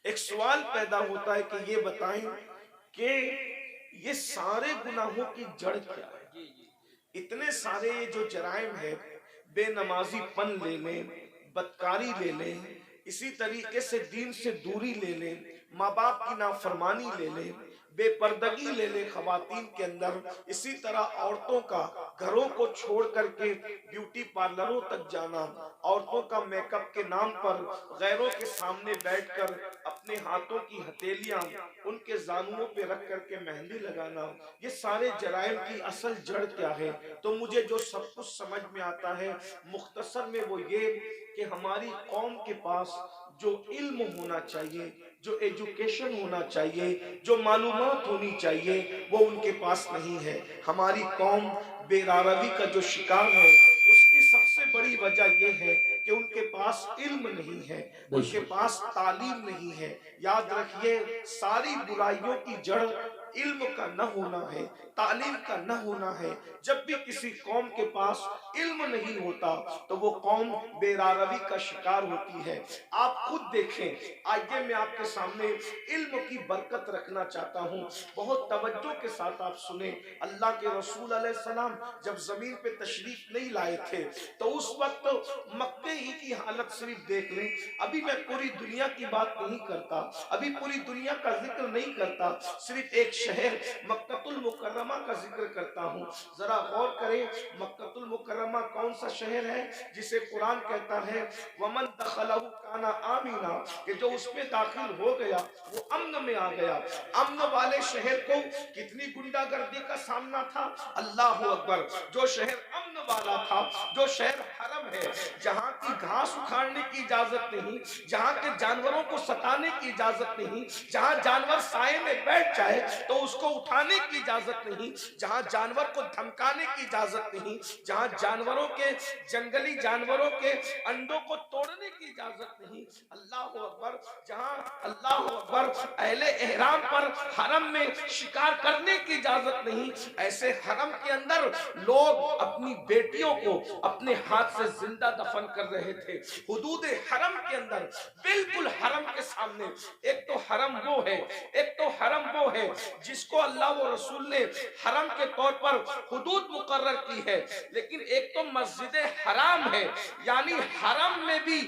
ایک سوال پیدا ہوتا ہے کہ یہ بتائیں کہ یہ سارے گناہوں کی جڑ کیا ہے؟ اتنے سارے یہ جو جرائم ہے، بے نمازی پن لے لیں، بدکاری لے لیں، اسی طریقے سے دین سے دوری لے لیں، ماں باپ کی نافرمانی لے لیں، بے پردگی لے لیں خواتین کے اندر، اسی طرح عورتوں کا گھروں کو چھوڑ کر کے بیوٹی پارلروں تک جانا، عورتوں کا میک اپ کے نام پر غیروں کے سامنے بیٹھ کر اپنے ہاتھوں کی ہتھیلیاں ان کے زانوؤں پہ رکھ کر کے مہندی لگانا، یہ سارے جرائم کی اصل جڑ کیا ہے؟ تو مجھے جو سب کچھ سمجھ میں آتا ہے مختصر میں وہ یہ کہ ہماری قوم کے پاس جو علم ہونا چاہیے، جو ایجوکیشن ہونا چاہیے، جو معلومات ہونی چاہیے، وہ ان کے پاس نہیں ہے۔ ہماری قوم بے راروی کا جو شکار ہے، اس کی سب سے بڑی وجہ یہ ہے کہ ان کے پاس علم نہیں ہے، ان کے پاس تعلیم نہیں ہے۔ یاد رکھیے، ساری برائیوں کی جڑ علم کا نہ ہونا ہے، تعلیم کا نہ ہونا ہے۔ جب بھی کسی قوم کے پاس علم نہیں ہوتا تو وہ قوم بے راروی کا شکار ہوتی ہے۔ آپ خود دیکھیں، آئیے میں آپ کے سامنے علم کی برکت رکھنا چاہتا ہوں، بہت توجہ کے ساتھ آپ سنیں۔ اللہ کے رسول علیہ السلام جب زمین پہ تشریف نہیں لائے تھے تو اس وقت مکے ہی کی حالت صرف دیکھ لیں۔ ابھی میں پوری دنیا کی بات نہیں کرتا، ابھی پوری دنیا کا ذکر نہیں کرتا، صرف ایک شہر مکہ المکرمہ کا ذکر کرتا ہوں۔ ذرا غور کریں، مکہ المکرمہ کون سا شہر ہے جسے قرآن کہتا ہے وَمَن دَخَلَهُ كَانَ آمِنًا، کہ جو اس میں داخل ہو گیا وہ امن میں آ گیا۔ امن والے شہر کو کتنی گنڈا گردی کا سامنا تھا، اللہ اکبر۔ جو شہر امن والا تھا، جو شہر حرم ہے، جہاں کی گھاس اکھاڑنے کی اجازت نہیں، جہاں کے جانوروں کو ستانے کی اجازت نہیں، جہاں جانور سائے میں بیٹھ جائے تو اس کو اٹھانے کی اجازت نہیں، جہاں جانور کو دھمکانے کی اجازت نہیں، جہاں جانوروں کے جنگلی جانوروں کے انڈوں کو توڑنے کی اجازت نہیں، اللہ اکبر، جہاں اللہ اکبر اہل احرام پر حرم میں شکار کرنے کی اجازت نہیں، ایسے حرم کے اندر لوگ اپنی بیٹیوں کو اپنے ہاتھ سے زندہ دفن کر رہے تھے۔ حدود حرم کے اندر، بالکل حرم کے سامنے، ایک تو حرم وہ ہے، ایک تو حرم وہ ہے جس کو اللہ و رسول نے حرم کے طور پر حدود مقرر کی ہے، لیکن ایک تو مسجد حرام ہے، یعنی حرم میں بھی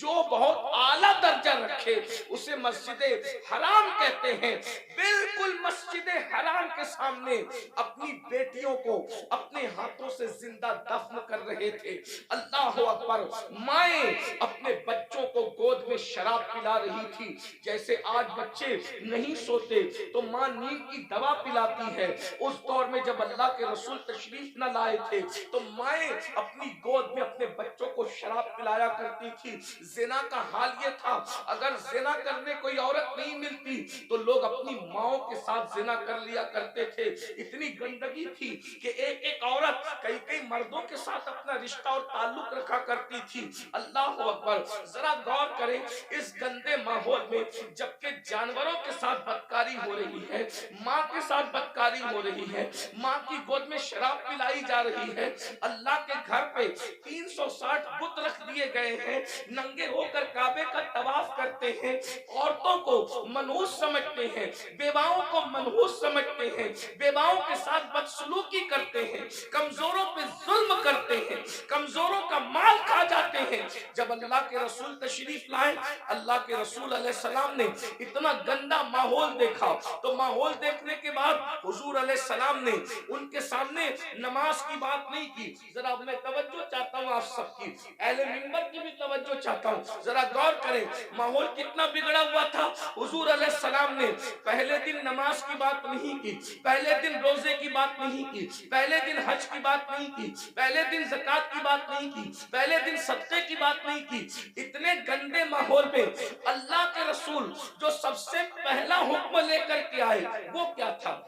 جو بہت اعلیٰ درجہ رکھے اسے مسجد حرام کہتے ہیں۔ بالکل مسجد حرام کے سامنے اپنی بیٹیوں کو اپنے ہاتھوں سے زندہ دفن کر رہے تھے۔ اللہ اکبر، مائیں اپنے بچوں کو گود میں شراب پلا رہی تھی، جیسے آج بچے نہیں سوتے تو ماں نیند کی دوا پلاتی ہے، اس دور میں جب اللہ کے رسول تشریف نہ لائے تھے تو مائیں اپنی گود میں اپنے بچوں کو شراب پلایا کرتی تھی۔ زنا کا حال یہ تھا، اگر زنا کرنے کوئی عورت نہیں ملتی تو لوگ اپنی ماؤں کے ساتھ زنا کر لیا کرتے تھے۔ اتنی گندگی تھی کہ ایک ایک عورت کئی کئی مردوں کے ساتھ اپنا رشتہ اور تعلق رکھا کرتی تھی۔ اللہ اکبر، ذرا غور کریں، اس گندے ماحول میں جبکہ جانوروں کے ساتھ بدکاری ہو رہی ہے، ماں کے ساتھ بدکاری ہو رہی ہے، ماں کی گود میں شراب پلائی جا رہی ہے، اللہ کے گھر پہ 360 بت رکھ دیے گئے ہیں، ننگے ہو کر کعبے کا طواف کرتے ہیں، عورتوں کو منحوس سمجھتے ہیں، بیواؤں کو منحوس سمجھتے ہیں، بیواؤں کے ساتھ بدسلوکی کرتے ہیں، کمزوروں پہ ظلم کرتے ہیں، کمزوروں کا مال کھا جاتے ہیں۔ جب اللہ کے رسول تشریف لائے، اللہ کے رسول علیہ السلام نے اتنا گندا ماحول دیکھا تو ماحول دیکھنے کے بعد حضور علیہ السلام نے ان کے سامنے نماز کی بات نہیں کی۔ ذرا میں توجہ چاہتا ہوں آپ سب کی، اہل منبر کی بھی توجہ چاہتا ہوں، ذرا غور کریں ماحول کتنا بگڑا ہوا تھا۔ حضور علیہ السلام نے پہلے دن نماز کی بات نہیں کی، پہلے دن روزے کی بات نہیں کی، پہلے دن حج کی بات نہیں کی، پہلے دن زکوٰۃ کی بات نہیں کی، پہلے دن صدقے کی بات نہیں کی۔ اتنے گندے ماحول میں اللہ کے رسول جو سب سے پہلا حکم لے کر کے آئے وہ کیا تھا؟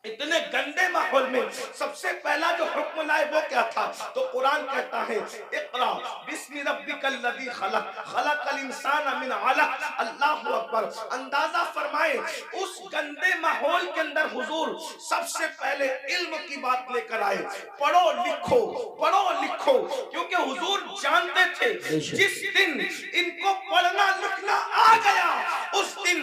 اتنے گندے ماحول میں سب سے پہلا جو حکم لائے وہ کیا تھا؟ تو قرآن کہتا ہے اقرا بسم ربک الذی خلق خلق الانسان من علق۔ اللہ اکبر، اندازہ فرمائے اس گندے ماحول کے اندر حضور سب سے پہلے علم کی بات لے کر آئے، پڑھو لکھو پڑھو لکھو، کیونکہ حضور جانتے تھے جس دن ان کو پڑھنا لکھنا آ گیا اس دن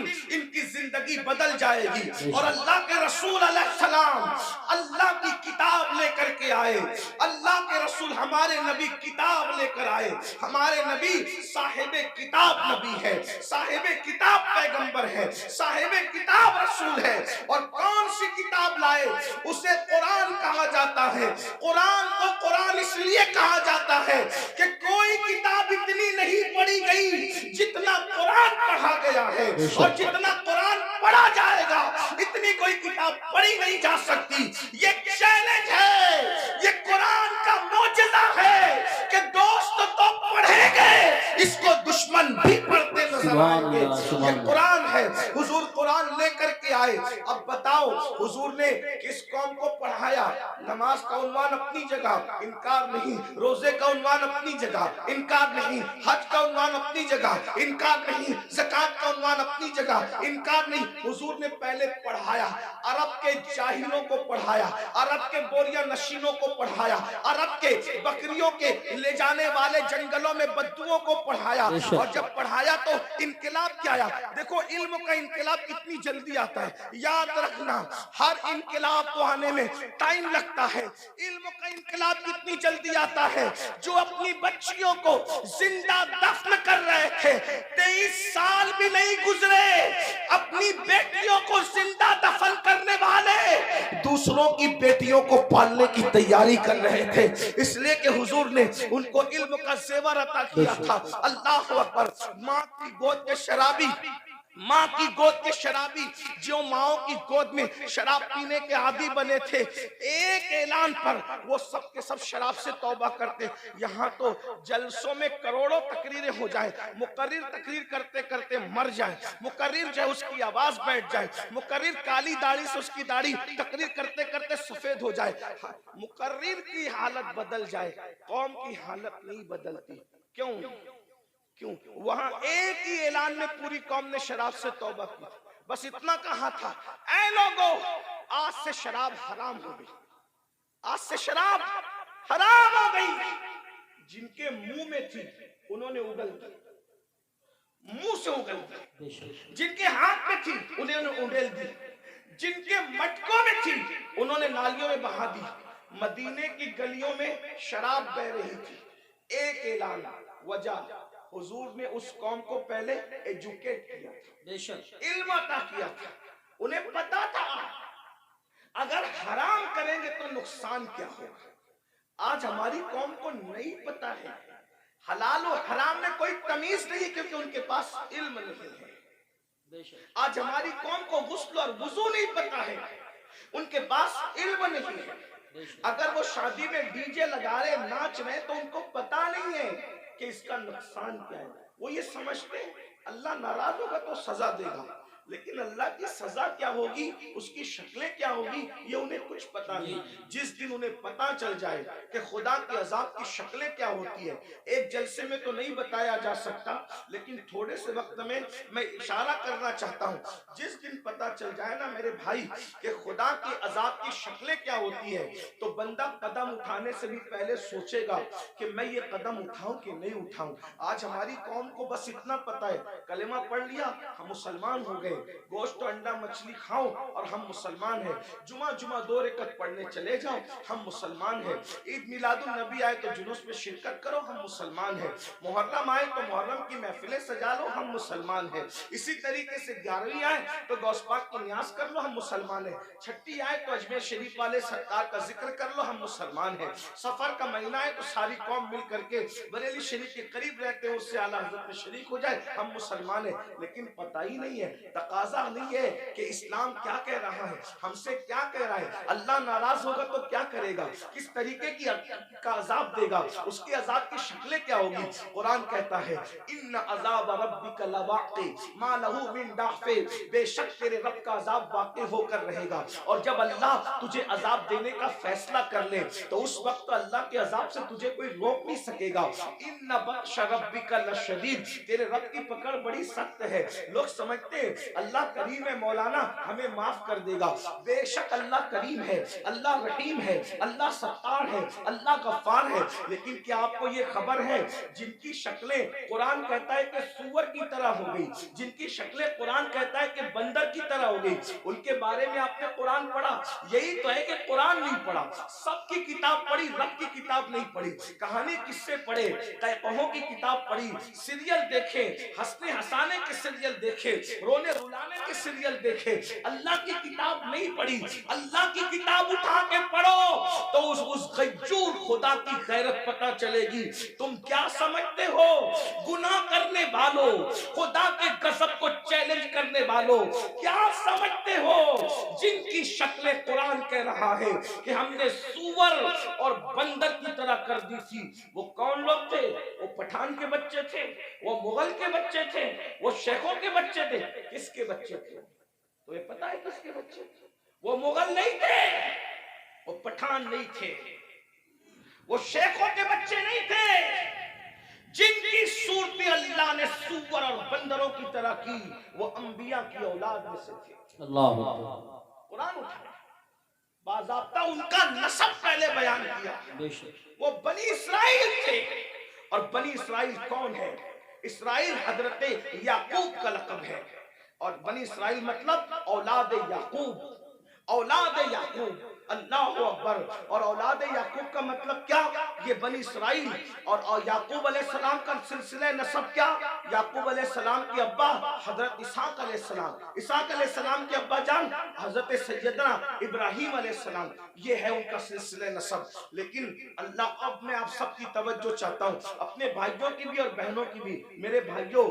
زندگی بدل جائے گی. اور اللہ کے رسول علیہ السلام اللہ کی کتاب لے کر کے آئے. اللہ کے رسول ہمارے نبی کتاب لے کر آئے. ہمارے نبی صاحب کتاب نبی ہے, صاحب کتاب پیغمبر ہے, صاحب کتاب رسول ہے. اور کون سی کتاب لائے؟ اسے قرآن کہا جاتا ہے. قرآن کو قرآن اس لیے کہا جاتا ہے کہ کوئی کتاب اتنی نہیں پڑھی گئی جتنا قرآن پڑھا گیا ہے, اور جتنا قرآن پڑھا جائے گا اتنی کوئی کتاب پڑھی نہیں جا سکتی. یہ چیلنج ہے, یہ قرآن کا معجزہ ہے کہ دوست تو پڑھیں گے, اس کو دشمن بھی پڑھتے نظر آئیں گے. یہ قرآن ہے. حضور قرآن لے کر کے آئے. اب بتاؤ حضور نے کس قوم کو پڑھایا؟ نماز کا عنوان اپنی جگہ, انکار نہیں. روزے کا عنوان اپنی جگہ, انکار نہیں. حج کا عنوان اپنی جگہ, انکار نہیں. زکات کا عنوان اپنی جگہ, انکار نہیں. حضور نے پہلے پڑھایا, عرب کے جاہلوں کو پڑھایا, عرب کے بوریا نشینوں کو پڑھایا, عرب کے بکریوں کے لے جانے والے جنگلوں میں بدوؤں کو پڑھایا. اور جب پڑھایا تو انقلاب کیا آیا؟ دیکھو علم کا انقلاب کتنی جلدی آتا ہے. یاد رکھنا, ہر انقلاب کو آنے میں ٹائم لگتا ہے. علم کا انقلاب کتنی جلدی آتا ہے. جو اپنی بچیوں کو زندہ دفن کر رہے تھے, 23 سال بھی نہیں گزرے, اپنی بیٹیوں کو زندہ دفن کرنے والے دوسروں کی بیٹیوں کو پالنے کی تیاری کر رہے تھے. اس لیے کہ حضور نے ان کو علم کا زیور عطا کیا تھا. اللہ اکبر. ماں کی گود کے شرابی, ماں کی گود کے شرابی جو ماں کی گود میں شراب پینے کے عادی بنے تھے, ایک اعلان پر وہ سب کے سب شراب سے توبہ کرتے. یہاں تو جلسوں میں کروڑوں تقریریں ہو جائیں, مقرر تقریر کرتے کرتے مر جائے, مقرر جو ہے اس کی آواز بیٹھ جائے, مقرر کالی داڑھی سے اس کی داڑھی تقریر کرتے کرتے سفید ہو جائے, مقرر کی حالت بدل جائے, قوم کی حالت نہیں بدلتی. کیوں؟ وہاں ایک ہی اعلان میں پوری قوم نے شراب سے توبہ کی. بس اتنا کہا تھا, اے لوگو آج سے شراب حرام ہو گئی, آج سے شراب حرام ہو گئی. جن کے منہ میں تھی انہوں نے اگل دی, منہ سے اگل دی. جن کے ہاتھ میں تھی انہوں نے اڑیل دی, جن کے مٹکوں میں تھی انہوں نے نالیوں میں بہا دی. مدینے کی گلیوں میں شراب بہ رہی تھی. ایک اعلان, وجہ حضور نے اس قوم کو پہلے ایجوکیٹ کیا تھا, علم عطا کیا تھا. انہیں پتا تھا اگر حرام کریں گے تو نقصان کیا ہوگا. آج ہماری قوم کو نہیں پتا ہے, حلال و حرام میں کوئی تمیز نہیں کیونکہ ان کے پاس علم نہیں ہے. آج ہماری قوم کو غسل اور وضو نہیں پتا ہے, ان کے پاس علم نہیں ہے. اگر وہ شادی میں ڈی جے لگا رہے, ناچ رہے, تو ان کو پتا نہیں ہے کہ اس کا نقصان کیا ہے. وہ یہ سمجھتے ہیں اللہ ناراض ہوگا تو سزا دے گا, لیکن اللہ کی سزا کیا ہوگی, اس کی شکلیں کیا ہوگی, یہ انہیں کچھ پتا نہیں. جس دن انہیں پتا چل جائے کہ خدا کے عذاب کی شکلیں کیا ہوتی ہے, ایک جلسے میں تو نہیں بتایا جا سکتا, لیکن تھوڑے سے وقت میں اشارہ کرنا چاہتا ہوں. جس دن پتا چل جائے نا میرے بھائی کہ خدا کے عذاب کی شکلیں کیا ہوتی ہے, تو بندہ قدم اٹھانے سے بھی پہلے سوچے گا کہ میں یہ قدم اٹھاؤں کہ نہیں اٹھاؤں. آج ہماری قوم کو بس اتنا پتا ہے, کلمہ پڑھ لیا ہم مسلمان ہو گئے, گوشت و انڈا مچھلی کھاؤ اور ہم مسلمان ہیں, جمعہ 2 رکعت پڑھنے چلے جاؤ ہم مسلمان ہیں, عید میلاد النبی آئے تو جلوس میں شرکت کرو ہم مسلمان ہیں, محرم آئے تو محرم کی محفلیں سجا لو ہم مسلمان ہیں, اسی طریقے سے 11ویں آئے تو غوث پاک کی نیاز کر لو ہم مسلمان ہیں, چھٹی آئے تو اجمیر شریف والے سرکار کا ذکر کر لو ہم مسلمان ہیں, سفر کا مہینہ آئے تو ساری قوم مل کر کے بریلی شریف کے قریب رہتے ہیں اس سے اعلیٰ حضرت میں شریک ہو جائے ہم مسلمان ہیں. لیکن پتہ ہی نہیں ہے, تقاضا نہیں ہے کہ اسلام کیا کہہ رہا ہے, ہم سے کیا کہہ رہا ہے, اللہ ناراض ہوگا تو کیا کرے گا, کس طریقے کی کا عذاب دے گا, اس کے عذاب کی شکلیں کیا ہوگی. قرآن کہتا ہے ان عذاب ربک لواقع ما لہ من دافع, بے شک تیرے رب کا عذاب واقع ہو کر رہے گا. اور جب اللہ تجھے عذاب دینے کا فیصلہ کر لے تو اس وقت اللہ کے عذاب سے تجھے کوئی روک نہیں سکے گا. ان بطش ربک لشدید, تیرے رب کی پکڑ بڑی سخت ہے. لوگ سمجھتے ہیں اللہ کریم ہے مولانا ہمیں معاف کر دے گا, بے شک اللہ کریم ہے, اللہ رحیم ہے, اللہ ستار ہے, اللہ غفار ہے. لیکن کیا آپ کو یہ خبر ہے جن کی شکلیں قرآن کہتا ہے کہ سور کی طرح ہو گئی, جن کی شکلیں قرآن کہتا ہے کہ بندر کی جاؤ گے. ان کے بارے میں آپ نے قرآن پڑھا؟ یہی تو ہے کہ قرآن نہیں پڑھا. سب کی کتاب پڑھی, رب کی کتاب نہیں پڑھی. کہانی کس سے پڑھے؟ قہقہوں کی کتاب پڑھی, سیریل دیکھے, ہنسنے ہنسانے کے سیریل دیکھے, رونے رلانے کے سیریل دیکھے, اللہ کی کتاب نہیں پڑھی. اللہ کی کتاب اٹھا کے پڑھو تو اس غیور خدا کی غیرت پتہ چلے گی. تم کیا سمجھتے ہو گناہ کرنے والوں, خدا کے غضب کو چیلنج کرنے والوں, کیا سمجھتے ہو جن کی شکلیں قرآن کہہ رہا ہے کہ ہم نے سور اور بندر کی طرح کر دی تھی, وہ کون لوگ تھے؟ وہ پٹھان کے بچے تھے, وہ مغل کے بچے تھے, وہ شیخوں کے بچے تھے. کس کے بچے تھے؟ تو یہ پتہ ہے کس کے بچے تھے؟ وہ مغل نہیں تھے, وہ پٹھان نہیں تھے, وہ شیخوں کے بچے نہیں تھے. جن کی صورت اللہ نے سور اور بندروں کی طرح کی وہ انبیاء کی اولاد میں سے تھے. اللہ قرآن اٹھایا, باضابطہ ان کا نسب پہلے بیان کیا. وہ بنی اسرائیل تھے. اور بنی اسرائیل کون ہے؟ اسرائیل حضرت یعقوب کا لقب ہے. اور بنی اسرائیل مطلب اولاد یعقوب, اولاد یعقوب. اللہ اکبر. اور اولاد یعقوب کا مطلب کیا؟ یہ بنی اسرائیل. اور یعقوب علیہ السلام کا سلسلہ نسب کیا؟ یعقوب علیہ السلام کے ابا حضرت اسحاق علیہ السلام, اسحاق علیہ السلام کے ابا جان حضرت سیدنا ابراہیم علیہ السلام. یہ ہے ان کا سلسلہ نسب. لیکن اللہ, اب میں آپ سب کی توجہ چاہتا ہوں, اپنے بھائیوں کی بھی اور بہنوں کی بھی. میرے بھائیوں,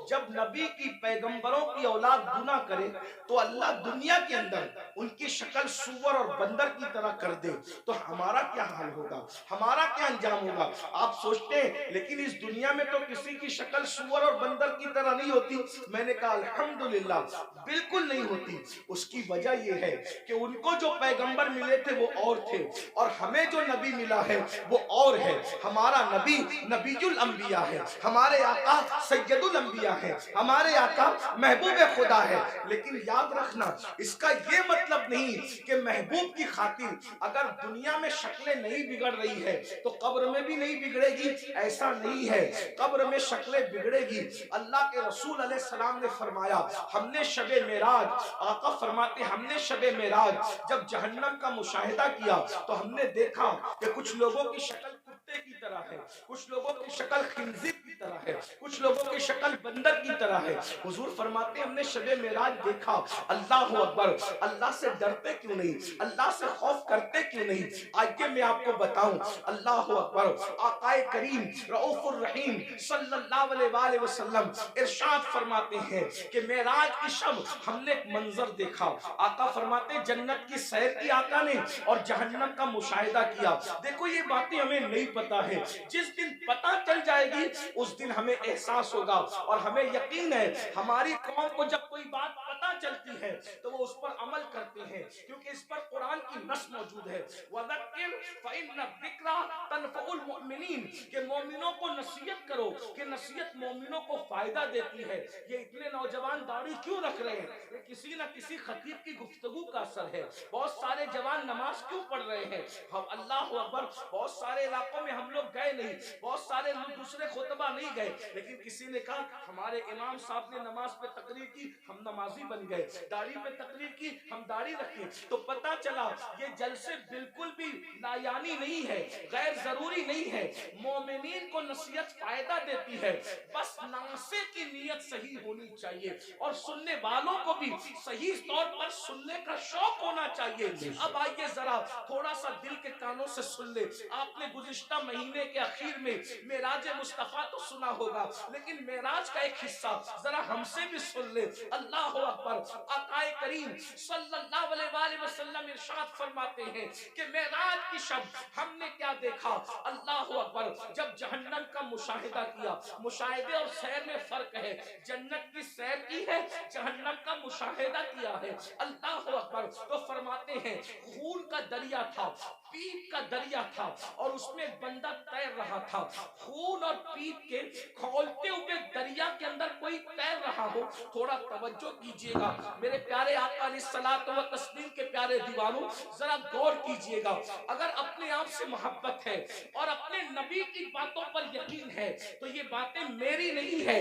جب نبی کی پیغمبروں کی اولاد گناہ کرے تو اللہ دنیا کے اندر ان کی شکل سور اور بندر کی طرح کر دے تو ہمارا کیا حال ہوگا, ہمارا کیا انجام ہوگا؟ آپ سوچتے ہیں لیکن اس دنیا میں تو کسی کی شکل سور اور بندر کی طرح نہیں ہوتی. میں نے کہا الحمدللہ بالکل نہیں ہوتی. اس کی وجہ یہ ہے کہ ان کو جو پیغمبر ملے تھے وہ اور تھے, اور ہمیں جو نبی ملا ہے وہ اور ہے. ہمارا نبی نبی الانبیاء ہے, ہمارے آقا سید الانبیاء ہے, ہمارے آقا محبوب خدا ہے. لیکن یاد رکھنا, اس کا یہ مطلب نہیں کہ محبوب کی خاطر اگر دنیا میں شکلیں نہیں بگڑ رہی ہے تو قبر میں بھی نہیں بگڑے گی. ایسا نہیں ہے, قبر میں شکلیں بگڑے گی. اللہ کے رسول علیہ السلام نے فرمایا ہم نے شب معراج, آقا فرماتے ہم نے شب معراج جب جہنم کا مشاہدہ کیا تو ہم نے دیکھا کہ کچھ لوگوں کی شکل کتے کی طرح ہے, کچھ لوگوں کی شکل خنزیر کی طرح ہے, کچھ لوگوں کی شکل بندر کی طرح ہے. حضور فرماتے ہم نے شب معراج دیکھا. اللہ اکبر. اللہ سے ڈرتے کیوں نہیں, اللہ سے خوف کرتے کیوں نہیں؟ آئیے میں آپ کو بتاؤں. اللہ اکبر. آقا کریم رؤوف الرحیم صلی اللہ علیہ وآلہ وسلم ارشاد فرماتے ہیں کہ معراج کی شب ہم نے ایک منظر دیکھا. آقا فرماتے جنت کی سیر کی آقا نے اور جہنم کا مشاہدہ کیا. دیکھو یہ باتیں ہمیں نہیں پتا ہے, جس دن پتا چل جائے گی اس دن ہمیں احساس ہوگا. اور ہمیں یقین ہے ہماری قوم کو جب کوئی بات پتا چلتی ہے تو وہ اس پر عمل کرتے ہیں, کیونکہ اس پر قرآن کی نص موجود ہے. وَذَكِّرْ فَإِنَّ الذِّكْرَىٰ تَنفَعُ الْمُؤْمِنِينَ, کہ مومنوں کو نصیحت کرو کہ نصیحت مومنوں کو فائدہ دیتی ہے. یہ اتنے نوجوان داڑھی کیوں رکھ رہے ہیں؟ یہ کسی نہ کسی خطیب کی گفتگو کا اثر ہے. بہت سارے جوان نماز کیوں پڑھ رہے ہیں؟ ہم اللہ اکبر, بہت سارے علاقوں میں ہم لوگ گئے نہیں, بہت سارے دوسرے خطبہ نہیں گئے, لیکن کسی نے کہا ہمارے امام صاحب نے نماز پہ تقریر کی ہم نمازی بن گئے, داڑھی پہ تقریر کی ہم داڑھی رکھیں. تو پتا چلا یہ جلسے بالکل بھی لایانی نہیں ہے, غیر ضروری نہیں ہے. مومنین کو نصیحت فائدہ دیتی ہے, بس ناصح کی نیت صحیح ہونی چاہیے اور سننے والوں کو بھی صحیح طور پر سننے کا شوق ہونا چاہیے. اب آئیے ذرا تھوڑا سا دل کے کانوں سے سن لے. آپ نے گزشتہ مہینے کے اخیر میں معراج مصطفیٰ تو سنا ہوگا, لیکن معراج کا ایک حصہ ذرا ہم سے بھی سن لے. اللہ اکبر. آقا کریم صلی اللہ علیہ وآلہ وسلم ارشاد فرماتے ہیں کہ معراج کی شب ہم نے کیا دیکھا. اللہ اکبر. جب جہنم کا مشاہدہ کیا, مشاہدے اور سیر میں فرق ہے, جنت کی سیر کی ہے, جہنم کا مشاہدہ کیا ہے. اللہ اکبر. تو فرماتے ہیں خون کا دریا تھا, پیپ کا دریا تھا, اور اس میں بندہ تیر رہا تھا. خون اور پیپ کے کھولتے ہوئے دریا کے اندر کوئی تیر رہا ہو. تھوڑا توجہ کیجئے گا میرے پیارے آقا علیہ الصلوۃ والتسلیم کے پیارے دیوانوں, ذرا غور کیجئے گا. اگر اپنے آپ سے محبت ہے اور اپنے نبی کی باتوں پر یقین ہے تو یہ باتیں میری نہیں ہے,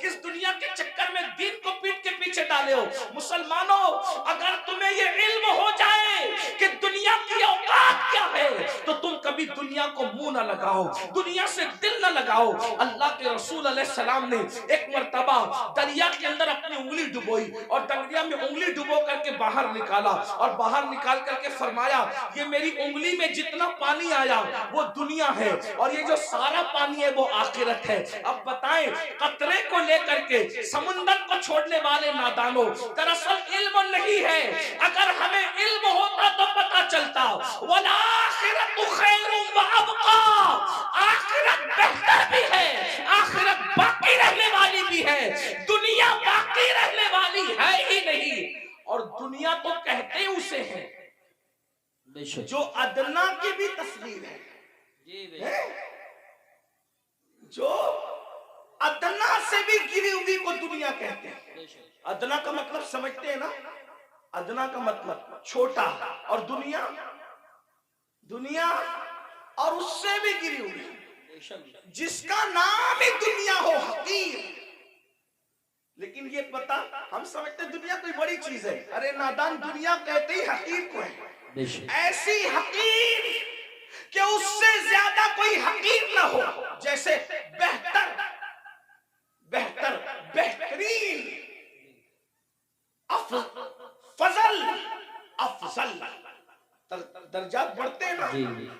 کس دنیا کے چکر میں دین کو پیٹ کے پیچھے ڈالے ہو. مسلمانوں, اگر تمہیں یہ علم ہو جائے کہ دنیا کی اوقات کیا ہے تو تم کبھی دنیا کو منہ نہ لگاؤ, دنیا سے دل نہ لگاؤ. اللہ کے رسول علیہ السلام نے ایک مرتبہ دریا کے اندر اپنی انگلی ڈبوئی اور دریا میں انگلی ڈبو کر کے باہر نکالا, اور باہر نکال کر کے فرمایا یہ میری انگلی میں جتنا پانی آیا وہ دنیا ہے, اور یہ جو سارا پانی ہے وہ آخرت ہے. اب بتائیں, قطرے کو لے کر کے سمندر کو چھوڑنے والے نادانوں, دراصل علم نہیں ہے. اگر ہمیں علم ہوتا تو پتا چلتا, والآخرۃ خیر وابقیٰ, آخرت بہتر بھی ہے, آخرت باقی رہنے والی بھی ہے, دنیا باقی رہنے والی ہے ہی نہیں. اور دنیا تو کہتے اسے ہیں جو ادنا کی بھی تصویر ہے, جو ادنا سے بھی گری ہوئی کو دنیا کہتے ہیں. ادنا کا مطلب سمجھتے ہیں نا, ادنا کا مطلب چھوٹا, اور دنیا, دنیا اور اس سے بھی گری ہوئی, جس کا نام ہی دنیا ہو, حقیر. لیکن یہ پتا ہم سمجھتے دنیا کوئی بڑی چیز ہے. ارے نادان, دنیا کہتے ہی حقیر کو ہے. ایسی حقیر کہ اس سے زیادہ کوئی حقیر نہ ہو, جیسے بہتر, بہتر, بہترین, فضل, افضل. درجات بڑھتے ہیں نا,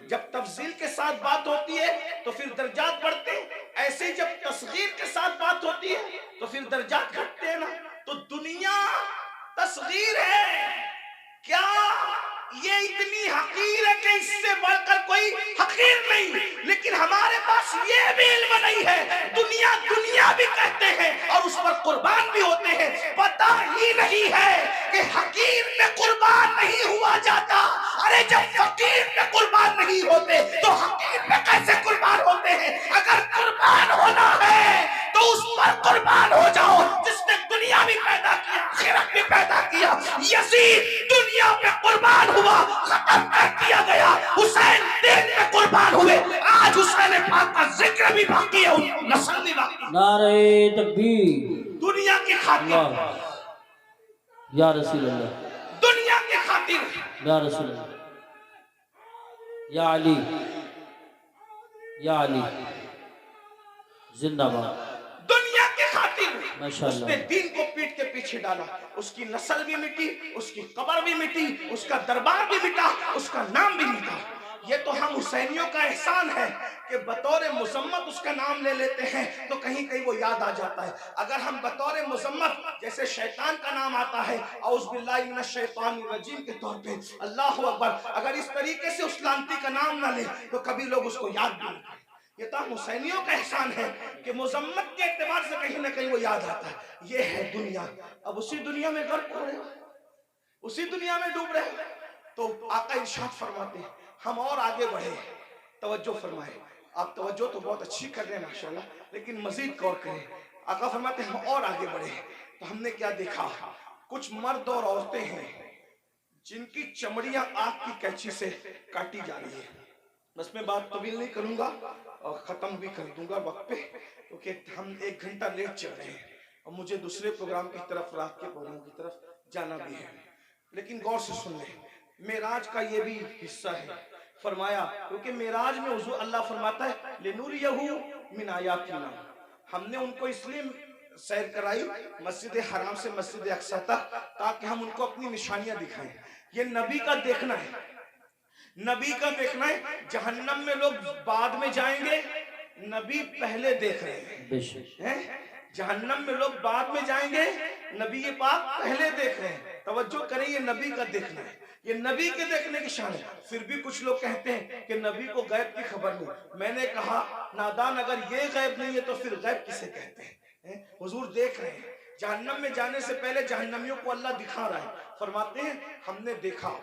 جب تفضیل کے ساتھ بات ہوتی ہے تو پھر درجات بڑھتے ہیں, ایسے جب تصغیر کے ساتھ بات ہوتی ہے تو پھر درجات گھٹتے ہیں نا. تو دنیا تصغیر ہے کیا, یہ اتنی حقیر ہے کہ اس سے بڑھ کر کوئی حقیر نہیں. لیکن ہمارے پاس یہ بھی علم نہیں ہے, دنیا دنیا بھی کہتے ہیں اور اس پر قربان بھی ہوتے ہیں. پتہ ہی نہیں ہے کہ حقیر میں قربان نہیں ہوا جاتا. ارے جب فقیر میں قربان نہیں ہوتے تو حقیر میں کیسے قربان ہوتے ہیں؟ اگر قربان ہونا ہے تو اس پر قربان ہو جاؤ جس نے دنیا بھی پیدا کیا, آخرت بھی پیدا کیا. یزید دنیا پہ قربان ہوا, ختم کر دیا گیا. حسین دین پہ قربان ہوئے, آج حسین پاک کا ذکر بھی باقی ہے, نسل بھی باقی ہے. نعرہ تکبیر, دنیا کی خاطر, یا رسول اللہ, دنیا کی خاطر, یا رسول اللہ, یا علی, یا علی زندہ باد. دنیا کی خاطر ماشاءاللہ, اس نے دین کو پیٹ کے پیچھے ڈالا. اس کی نسل بھی مٹی, اس کی قبر بھی مٹی, اس کا دربار بھی مٹا, اس کا نام بھی مٹا. یہ تو ہم حسینیوں کا احسان ہے کہ بطور مذمت اس کا نام لے لیتے ہیں تو کہیں کہیں وہ یاد آ جاتا ہے. اگر ہم بطور مذمت جیسے شیطان کا نام آتا ہے اعوذ باللہ من الشیطان الرجیم کے طور پہ, اللہ اکبر, اگر اس طریقے سے اس لعنتی کا نام نہ لیں تو کبھی لوگ اس کو یاد بھی نہیں کریں. یہ تو حسینیوں کا احسان ہے کہ مذمت کے اعتبار سے کہیں نہ کہیں وہ یاد آتا ہے. یہ ہے دنیا. اب اسی دنیا میں غرق ہو رہے ہو, اسی دنیا میں ڈوب رہے ہو. تو آقا ارشاد فرماتے ہیں ہم اور آگے بڑھے, توجہ فرمائے. آپ توجہ تو بہت اچھی کر رہے ہیں ماشاءاللہ, لیکن مزید غور کریں. آقا فرماتے ہیں ہم اور آگے بڑھے تو ہم نے کیا دیکھا, کچھ مرد اور عورتیں ہیں جن کی چمڑیاں آگ کی کینچی سے کاٹی جا رہی ہے. بس میں بات طویل نہیں کروں گا اور ختم بھی کر دوں گا وقت پہ, کیونکہ ہم 1 گھنٹہ لیٹ چل رہے ہیں اور مجھے دوسرے پروگرام کی طرف, رات کے پروگرام کی طرف جانا بھی ہے. لیکن غور سے سن لیں, معراج کا یہ بھی حصہ ہے. فرمایا کیونکہ معراج میں حضور اللہ فرماتا ہے لِنُرِيَهُ مِنْ آیَاتِنَا, ہم نے ان کو اس لیے سیر کرائی مسجد حرام سے مسجد اقصی تک تاکہ ہم ان کو اپنی نشانیاں دکھائیں. یہ نبی کا دیکھنا ہے, نبی کا دیکھنا ہے. جہنم میں لوگ بعد میں جائیں گے, نبی پہلے دیکھ رہے ہیں. جہنم میں لوگ بعد میں جائیں گے, نبی پاک پہلے دیکھ رہے ہیں. توجہ کریں, یہ نبی کا دیکھنا ہے, یہ نبی کے دیکھنے کی شان ہے. پھر بھی کچھ لوگ کہتے ہیں کہ نبی کو غیب کی خبر نہیں. میں نے کہا نادان, اگر یہ غیب نہیں ہے تو پھر غیب کسے کہتے ہیں؟ حضور دیکھ رہے ہیں. جہنم میں جانے سے پہلے جہنمیوں کو اللہ دکھا رہا ہے. فرماتے ہیں ہم نے دیکھا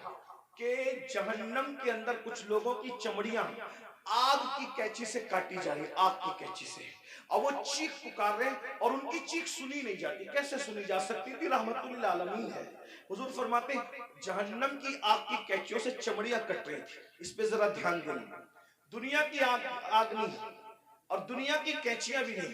کہ جہنم کے اندر کچھ لوگوں کی چمڑیاں آگ کی کینچی سے کاٹی جا رہی, آگ کی کینچی سے, اور وہ چیخ پکار رہے ہیں اور ان کی چیخ سنی نہیں جاتی. کیسے سنی جا سکتی تھی؟ رحمت للعالمین ہے. حضور فرماتے ہیں جہنم کی آگ کی کینچیوں سے چمڑیاں کٹ رہی تھی. اس پہ ذرا دھیان دیں, دنیا کی آگ نہیں اور دنیا کی کینچیاں بھی نہیں,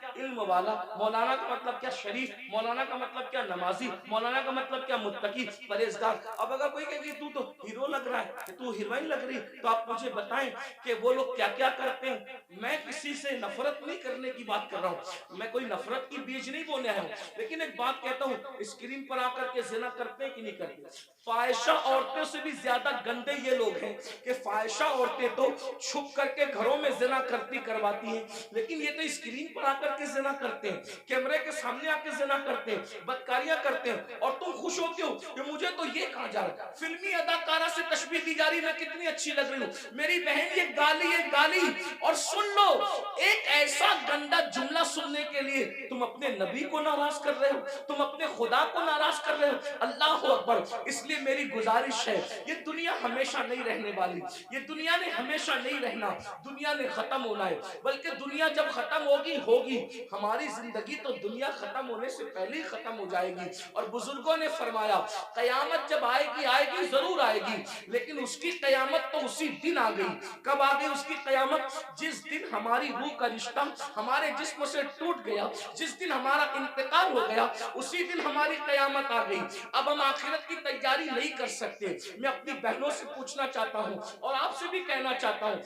کیا علم والا, مولانا کا مطلب کیا شریف, مولانا کا مطلب کیا نمازی, مولانا کا مطلب کیا متقی پرہیزگار. اب اگر کوئی کہے کہ تو ہیرو لگ رہا ہے, تو ہیروئن لگ رہی, تو آپ مجھے بتائیں کہ وہ لوگ کیا کیا کرتے ہیں. میں کسی سے نفرت نہیں کرنے کی بات کر رہا ہوں, میں کوئی نفرت کی بیج نہیں بولنے آیا ہوں, لیکن ایک بات کہتا ہوں, اسکرین پر آ کر کے زنا کرتے ہیں کہ نہیں کرتے. فاحشہ عورتوں سے بھی زیادہ گندے یہ لوگ ہیں کہ فاحشہ عورتیں تو چھپ کر کے گھروں میں زنا کرواتی ہیں, لیکن یہ تو اسکرین پر آ کر کے زنا کرتے ہیں, کیمرے کے سامنے آ کے زنا کرتے ہیں, بدکاریاں کرتے ہیں, اور تم خوش ہوتے ہو کہ مجھے تو یہ کہا جا رہا ہے, فلمی اداکارہ سے تشبیہ دی جا رہی, میں کتنی اچھی لگ رہی ہوں. میری بہن یہ گالی, اور سن لو ایک ایسا گندا جملہ سننے کے لیے تم اپنے نبی کو ناراض کر رہے ہو, تم اپنے خدا کو ناراض کر رہے ہو. اللہ اکبر. اس لیے میری گزارش ہے, یہ دنیا ہمیشہ نہیں رہنے والی, یہ دنیا نے ہمیشہ نہیں رہنا, دنیا نے ختم ہونا ہے, بلکہ دنیا جب ختم ہوگی ہماری زندگی تو دنیا ختم ہونے سے پہلے ہی ختم ہو جائے گی. اور بزرگوں نے فرمایا قیامت جب آئے گی ضرور آئے گی, لیکن اس کی قیامت تو اسی دن آ گئی. کب آ گئی اس کی قیامت؟ جس دن ہماری روح کا رشتہ ہمارے جسم سے ٹوٹ گیا, جس دن ہمارا انتقال ہو گیا, اسی دن ہماری قیامت آ گئی. اب ہم آخرت کی تیاری نہیں کر سکتے. میں اپنی بہنوں سے پوچھنا چاہتا ہوں اور آپ سے بھی کہنا چاہتا ہوں,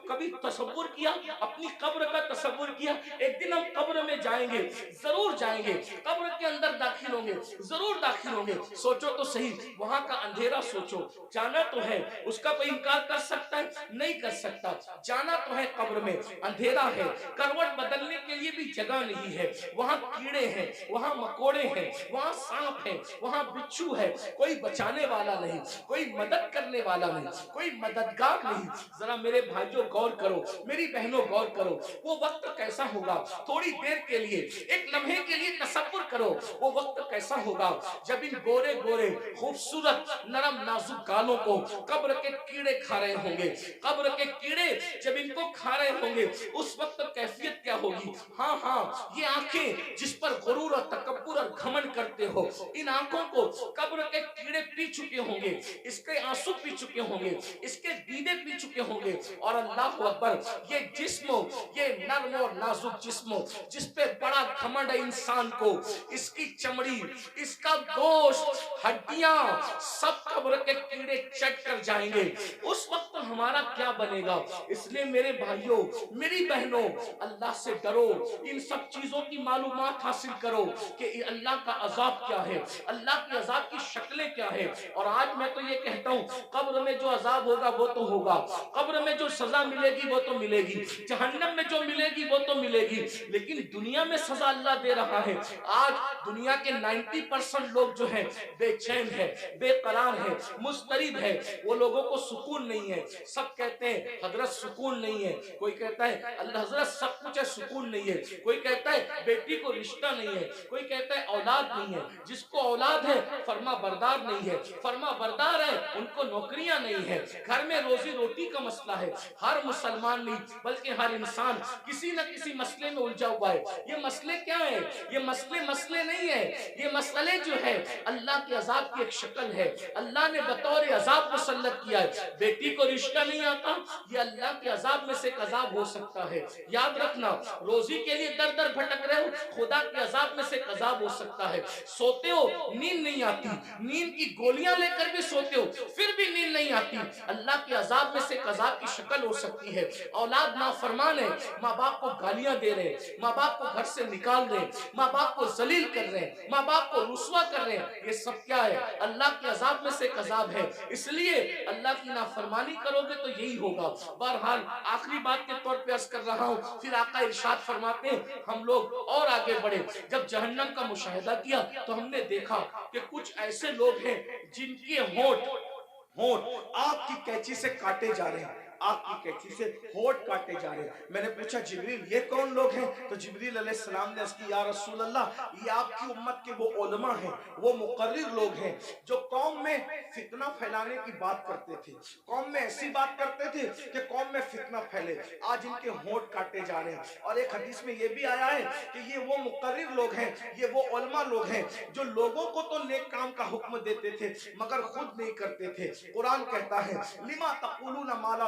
کبھی تصور کیا, اپنی قبر کا تصور کیا؟ ایک دن ہم قبر میں جائیں گے, ضرور جائیں گے, قبر کے اندر داخل ہوں گے, ضرور داخل ہوں گے. سوچو تو صحیح, وہاں کا اندھیرا سوچو, جانا تو ہے, اس کا کوئی انکار کر سکتا ہے؟ نہیں کر سکتا. جانا تو ہے, قبر میں اندھیرا ہے, کروٹ بدلنے کے لیے بھی جگہ نہیں ہے, وہاں کیڑے ہیں, وہاں مکوڑے ہیں, وہاں سانپ ہے, وہاں بچھو ہے, کوئی بچانے والا نہیں, کوئی مدد کرنے والا نہیں, کوئی مددگار نہیں. ذرا میرے بھائیوں غور کرو, میری بہنوں غور کرو, وہ وقت کیسا ہوگا؟ تھوڑی دیر کے لیے, ایک لمحے کے لیے تصور کرو, وہ وقت کیسا ہوگا جب ان گورے گورے خوبصورت نرم نازک گالوں کو قبر کے کیڑے کھا رہے ہوں گے. قبر کے کیڑے جب ان کو کھا رہے ہوں گے, اس وقت کیفیت کیا ہوگی؟ ہاں, یہ آنکھیں جس پر غرور اور تکبر اور گھمنڈ کرتے ہو, ان آنکھوں کو قبر کے کیڑے پی چکے ہوں گے, اس کے آنسو پی چکے ہوں گے, اس کے دیدے پی چکے ہوں گے. اور اللہ اکبر, یہ جسم, یہ نرم اور نازک جسم جس پہ بڑا گھمنڈ ہے انسان کو, اس کی چمڑی, اس کا گوشت, ہڈیاں سب قبر کے کیڑے چٹ کر جائیں گے. اس وقت ہمارا کیا بنے گا؟ اس لیے میرے بھائیوں, میری بہنوں, اللہ سے ڈرو, ان سب چیزوں کی معلومات حاصل کرو کہ اللہ کا عذاب کیا ہے, اللہ کی عذاب کی شکلیں کیا ہے. اور آج میں تو یہ کہتا ہوں, قبر میں جو عذاب ہوگا وہ تو ہوگا, قبر میں جو سزا ملے گی وہ تو ملے گی, جہنم میں جو ملے گی وہ تو ملے گی, لیکن دنیا میں سزا اللہ دے رہا ہے. آج دنیا کے 90% لوگ جو ہیں بے چین ہے, بے قرار ہے, مضطرب ہے, وہ لوگوں کو سکون نہیں ہے. سب کہتے ہیں حضرت سکون نہیں ہے, کوئی کہتا ہے اللہ حضرت سب کچھ ہے سکون نہیں ہے, کوئی کہتا ہے بیٹی کو رشتہ نہیں ہے, کوئی کہتا ہے اولاد نہیں ہے. جس کو اولاد ہے فرما بردار نہیں ہے, فرما بردار ہے ان کو نوکریاں نہیں ہے, گھر میں روزی روٹی کا مسئلہ ہے. ہر مسلمان نہیں بلکہ ہر انسان کسی نہ کسی مسئلے میں الجھا ہوا ہے. یہ مسئلے کیا ہے؟ یہ مسئلے نہیں ہے, یہ مسئلے جو ہے اللہ کے عذاب کی ایک شکل ہے. اللہ نے بطور عذاب مسلط کیا ہے. بیٹی کو رشتہ نہیں آتا, یہ اللہ کے عذاب میں سے ایک عذاب ہو سکتا ہے. یاد رکھنا, روزی کے لیے در در بھٹک رہے ہو, خدا کے عذاب میں سے ایک عذاب ہو سکتا ہے. سوتے ہو, نیند نہیں آتی, نیند کی گولیاں لے کر بھی سوتے ہو پھر بھی نیند نہیں آتی, اللہ کے عذاب میں سے ایک عذاب کی شکل ہو سکتی ہے. اولاد نافرمان ہے, ماں باپ کو گالیاں دے رہے ہیں, ماں باپ کو گھر سے نکال رہے ہیں, ماں باپ کو ذلیل کر رہے ہیں, ماں باپ کو رسوا کر رہے ہیں. یہ سب کیا ہے؟ اللہ کے عذاب میں سے ایک عذاب ہے. اس لیے اللہ کی نافرمانی کرو گے تو یہی ہوگا. بہرحال آخری بات کے طور پہ عرض کر رہا ہوں, پھر آقا ارشاد فرماتے ہیں ہم لوگ اور آگے بڑھے. جب جہنم کا مشاہدہ کیا تو ہم نے دیکھا کہ کچھ ایسے لوگ ہیں جن کے ہونٹ آگ کی قینچی سے کاٹے جا رہے ہیں, آگ کی قینچی سے ہونٹ کاٹے جا رہے ہیں. میں نے پوچھا جبریل یہ کون لوگ ہیں؟ تو جبریل علیہ السلام نے اس کی یا رسول اللہ, یہ آپ کی امت کے وہ علماء ہیں, وہ مقرر لوگ ہیں جو قوم میں فتنہ پھیلانے کی بات کرتے تھے, قوم میں ایسی بات کرتے تھے کہ قوم میں فتنہ پھیلے. آج ان کے ہونٹ کاٹے جا رہے ہیں. اور ایک حدیث میں یہ بھی آیا ہے کہ یہ وہ مقرر لوگ ہیں, یہ وہ علماء لوگ ہیں جو لوگوں کو تو نیک کام کا حکم دیتے تھے مگر خود نہیں کرتے تھے. قرآن کہتا ہے لما تقولون ما لا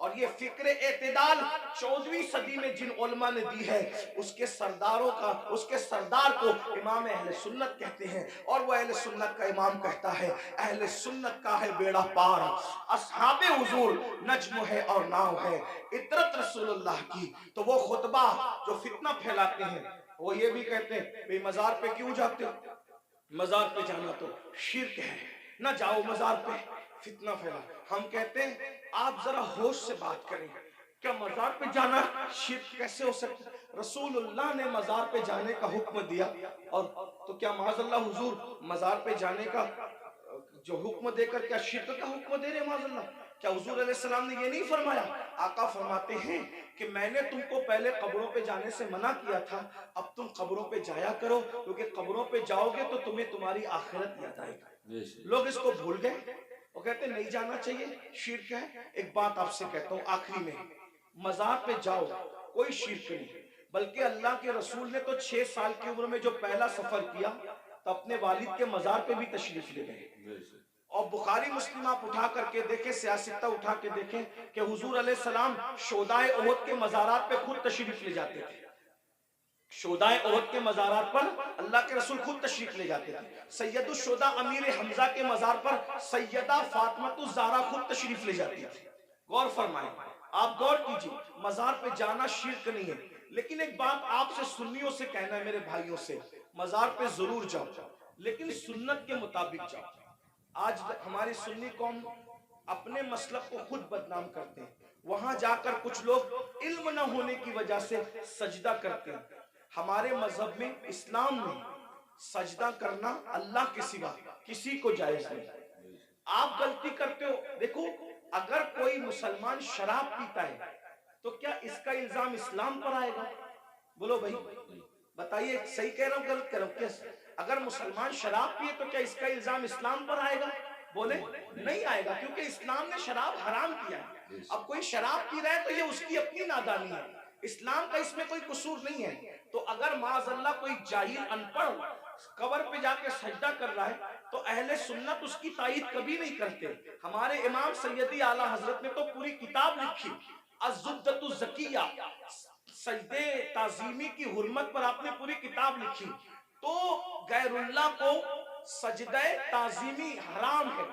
اور یہ فکر اعتدال 14ویں صدی میں جن علماء نے دی ہے اس کے سردار کو امام اہل سنت کہتے ہیں، اور وہ اہل سنت کا امام کہتا ہے اہل سنت کا ہے بیڑا پار، اصحاب حضور نجم ہے اور ناؤ ہے، اطرت رسول اللہ کی۔ تو وہ خطبہ جو فتنہ پھیلاتے ہیں وہ یہ بھی کہتے ہیں بھئی مزار پہ کیوں جاتے ہو؟ مزار پہ جانا تو شرک ہے، نہ جاؤ مزار پہ، فتنہ پھیلا۔ ہم کہتے ہیں آپ ذرا ہوش سے بات کریں، کیا مزار پہ جانا شرک کیسے ہو سکتا؟ رسول اللہ نے مزار پہ جانے کا حکم دیا، اور تو کیا معاذ اللہ حضور مزار پہ جانے کا جو حکم دے کر کیا شرک کا حکم دے رہے معاذ اللہ؟ کیا حضور علیہ السلام نے یہ نہیں فرمایا؟ آقا فرماتے ہیں کہ میں نے تم کو پہلے قبروں پہ جانے سے منع کیا تھا، اب تم قبروں پہ جایا کرو، کیونکہ قبروں پہ جاؤ گے تو تمہیں تمہاری آخرت یاد آئے گا۔ لوگ اس کو بھول گئے، وہ کہتے ہیں نہیں جانا چاہیے، شرک ہے۔ ایک بات آپ سے کہتا ہوں آخری میں، مزار پہ جاؤ کوئی شرک نہیں، بلکہ اللہ کے رسول نے تو 6 سال کی عمر میں جو پہلا سفر کیا تو اپنے والد کے مزار پہ بھی تشریف لے گئے۔ اور بخاری مسلم آپ اٹھا کر کے دیکھیں، سیاستہ اٹھا کے دیکھیں کہ حضور علیہ السلام شہدائے احد کے مزارات پہ خود تشریف لے جاتے تھے۔ شہدائے احد کے مزارات پر اللہ کے رسول خود تشریف لے جاتے تھے۔ سید الشہداء امیر حمزہ کے مزار پر سیدہ فاطمہ الزہرا خود تشریف لے جاتی تھی۔ غور فرمائیں، آپ غور کیجئے، مزار پہ جانا شرک نہیں ہے۔ لیکن ایک بات آپ سے سنیوں سے کہنا ہے، میرے بھائیوں سے، مزار پہ ضرور جاؤ لیکن سنت کے مطابق جاؤ۔ آج ہماری سنی قوم اپنے مسلک کو خود بدنام کرتے ہیں، وہاں جا کر کچھ لوگ علم نہ ہونے کی وجہ سے سجدہ کرتے ہیں۔ ہمارے مذہب میں، اسلام میں، سجدہ کرنا اللہ کے سوا کسی کو جائز نہیں۔ آپ غلطی کرتے ہو، دیکھو اگر کوئی مسلمان شراب پیتا ہے تو کیا اس کا الزام اسلام پر آئے گا؟ بولو بھائی بتائیے، صحیح کہہ رہا ہوں غلط کہہ رہا ہوں؟ کیسے اگر مسلمان شراب پیے تو کیا اس کا الزام اسلام پر آئے گا؟ بولے نہیں آئے گا، کیونکہ اسلام نے شراب حرام کیا ہے۔ اب کوئی شراب پی رہا ہے تو یہ اس کی اپنی نادانی ہے، اسلام کا اس میں کوئی قصور نہیں ہے۔ تو اگر معاذ اللہ کوئی جاہل ان پڑھ قبر پہ جا کے سجدہ کر رہا ہے تو اہل سنت اس کی تائید کبھی نہیں کرتے۔ ہمارے امام سیدی اعلیٰ حضرت نے تو پوری کتاب لکھی، الزبدۃ الزکیہ، سجدے تعظیمی کی حرمت پر آپ نے پوری کتاب لکھی۔ تو غیر اللہ کو سجدہ تعظیمی حرام ہے،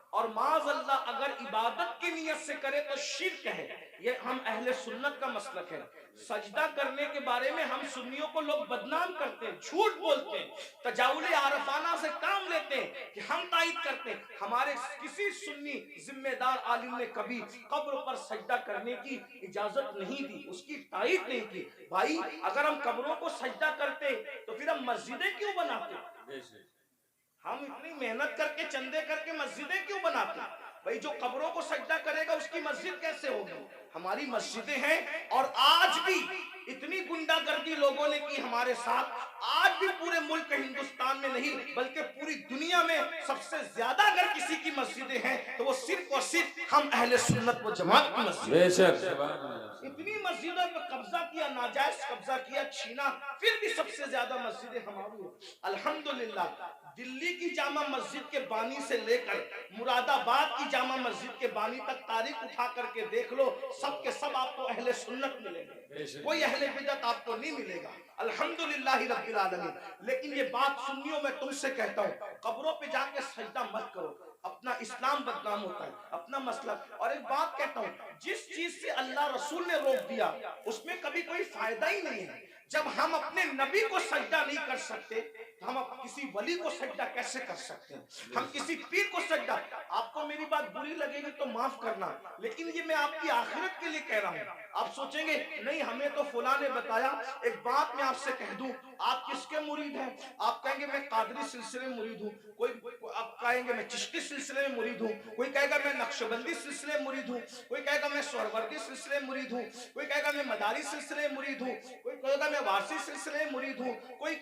اور معاذ اللہ اگر عبادت کی نیت سے کرے تو شرک ہے۔ یہ ہم اہل سنت کا مسلک ہے۔ سجدہ کرنے کے بارے میں ہم سنیوں کو لوگ بدنام کرتے ہیں، جھوٹ بولتے ہیں، تجاوز عارفانہ سے کام لیتے ہیں کہ ہم تائید کرتے ہیں۔ ہمارے کسی سنی ذمہ دار عالم نے کبھی قبر پر سجدہ کرنے کی اجازت نہیں دی، اس کی تائید نہیں کی۔ بھائی اگر ہم قبروں کو سجدہ کرتے تو پھر ہم مسجدیں کیوں بناتے؟ ہم اتنی محنت کر کے چندے کر کے مسجدیں کیوں بناتے؟ بھائی جو قبروں کو سجدہ کرے گا اس کی مسجد کیسے ہوگی؟ ہماری مسجدیں ہیں، اور آج بھی اتنی گنڈا گردی لوگوں نے کی ہمارے ساتھ، آج بھی پورے ملک ہندوستان میں نہیں بلکہ پوری دنیا میں سب سے زیادہ اگر کسی کی مسجدیں ہیں تو وہ صرف اور صرف ہم اہل سنت و جماعت کی مسجد۔ بے شک اتنی مسجدوں پہ قبضہ کیا، ناجائز قبضہ کیا، چھینا، پھر بھی سب سے زیادہ مسجدیں ہماری ہیں۔ الحمدللہ دلی کی جامع مسجد کے بانی سے لے کر مراد آباد کی جامع مسجد کے بانی تک تاریخ اٹھا کر کے دیکھ لو، سب کے سب آپ کو اہل سنت ملیں گے، کوئی اہل بدعت آپ کو نہیں ملے گا، الحمدللہ رب العالمین۔ لیکن یہ بات سنیوں میں تم سے کہتا ہوں، قبروں پہ جا کے سجدہ مت کرو، اپنا اسلام بدنام ہوتا ہے، اپنا مسئلہ۔ اور ایک بات کہتا ہوں، جس چیز سے اللہ رسول نے روک دیا اس میں کبھی کوئی فائدہ ہی نہیں ہے۔ جب ہم اپنے نبی کو سجدہ نہیں کر سکتے ہم کسی ولی کو سجدہ کیسے کر سکتے ہیں؟ ہم کسی پیر کو سجدہ، آپ کو میری بات بری لگے گی تو معاف کرنا، لیکن یہ میں آپ کی آخرت کے لیے کہہ رہا ہوں۔ آپ سوچیں گے نہیں ہمیں تو فلاں نے بتایا۔ ایک بات میں آپ سے کہہ دوں، آپ کس کے مرید ہیں؟ آپ کہیں گے میں قادری سلسلے میں مرید ہوں، کوئی آپ کہیں گے میں چشتی سلسلے میں مرید ہوں، کوئی کہے گا میں نقشبندی سلسلے میں مرید ہوں، کوئی کہے گا میں سہروردی سلسلے میں مرید ہوں، کوئی کہے گا میں مداری سلسلے میں مرید ہوں، کوئی کہے گا میں واسی سلسلے میں مرید ہوں، کوئی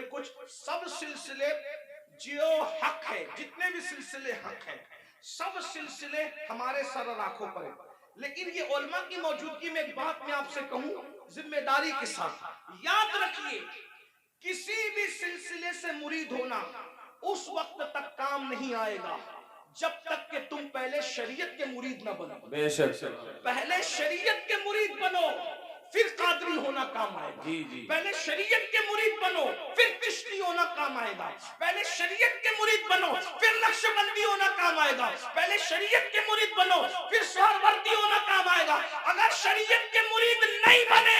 کچھ۔ سب سلسلے جو حق ہے، جتنے بھی سلسلے حق ہیں، سب سلسلے ہمارے سر اور آنکھوں پر ہیں۔ لیکن یہ علماء کی موجودگی میں ایک بات میں آپ سے کہوں ذمہ داری کے ساتھ، یاد رکھیے کسی بھی سلسلے سے مرید ہونا اس وقت تک کام نہیں آئے گا جب تک کہ تم پہلے شریعت کے مرید نہ بنو. بے شک. پہلے شریعت کے مرید بنو پھر قادری ہونا کام آئے گا. جی جی. پہلے شریعت کے مرید بنو پھر چشتی ہونا کام آئے گا. پہلے شریعت کے مرید بنو پھر نقشبندی ہونا کام آئے گا. پہلے شریعت کے مرید بنو پھر سہروردی ہونا کام آئے گا. اگر شریعت کے مرید نہیں بنے